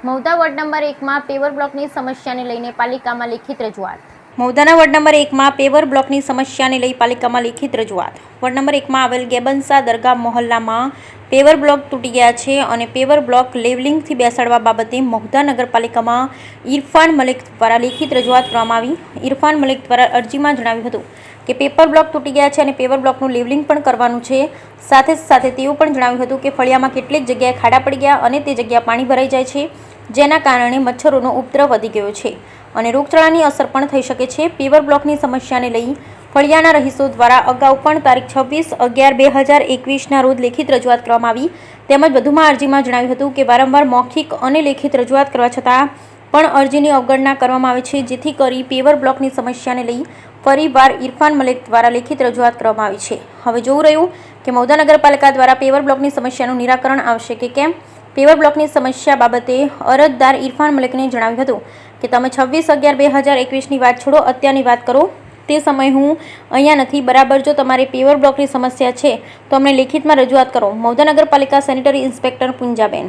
Mahudha ward number 1માં paver બ્લોકની સમસ્યાને લઈને પાલિકામાં લેખિત રજૂઆત. મહુધાના વોર્ડ નંબર 1માં પેવર બ્લોકની સમસ્યાને લઈ પાલિકામાં લેખિત રજૂઆત. વોર્ડ નંબર 1માં આવેલ ગેબનસા દરગાહ મોહલ્લામાં પેવર બ્લોક તૂટી ગયા છે અને પેવર બ્લોક લેવલિંગથી બેસાડવા બાબતે મહુધા નગરપાલિકામાં ઇરફાન મલિક દ્વારા લેખિત રજૂઆત કરવામાં આવી. ઇરફાન મલિક દ્વારા અરજીમાં જણાવ્યું હતું કે પેપર બ્લોક તૂટી ગયા છે અને પેવર બ્લોકનું લેવલિંગ પણ કરવાનું છે. સાથે તેવું પણ જણાવ્યું હતું કે ફળિયામાં કેટલીક જગ્યાએ ખાડા પડી ગયા અને તે જગ્યા પાણી ભરાઈ જાય છે, જેના કારણે મચ્છરોનો ઉપદ્રવ વધી ગયો છે અને રોગચાળાની અસર પણ થઈ શકે છે. પેવર બ્લોકની સમસ્યાને લઈ ફળિયાના રહીશો દ્વારા અગાઉ પણ તારીખ 26/11/2021ના રોજ લેખિત રજૂઆત કરવામાં આવી. તેમજ વધુમાં અરજીમાં જણાવ્યું હતું કે વારંવાર મૌખિક અને લેખિત રજૂઆત કરવા છતાં પણ અરજીની અવગણના કરવામાં આવે છે, જેથી કરી પેવર બ્લોકની સમસ્યાને લઈ ફરીવાર ઇરફાન મલિક દ્વારા લેખિત રજૂઆત કરવામાં આવી છે. હવે જોવું રહ્યું કે મહુધા નગરપાલિકા દ્વારા પેવર બ્લોકની સમસ્યાનું નિરાકરણ આવશે કે કેમ. પેવર બ્લોકની સમસ્યા બાબતે અરજદાર ઇરફાન મલિકને જણાવ્યું હતું કે તમે 26/11/2021ની વાત છોડો, અત્યારની વાત કરો. તે સમયે હું અહીંયા નથી. બરાબર, જો તમારે પેવર બ્લોકની સમસ્યા છે તો અમને લેખિતમાં રજૂઆત કરો. મહુધા નગરપાલિકા સેનિટરી ઇન્સ્પેક્ટર પુંજાબેન.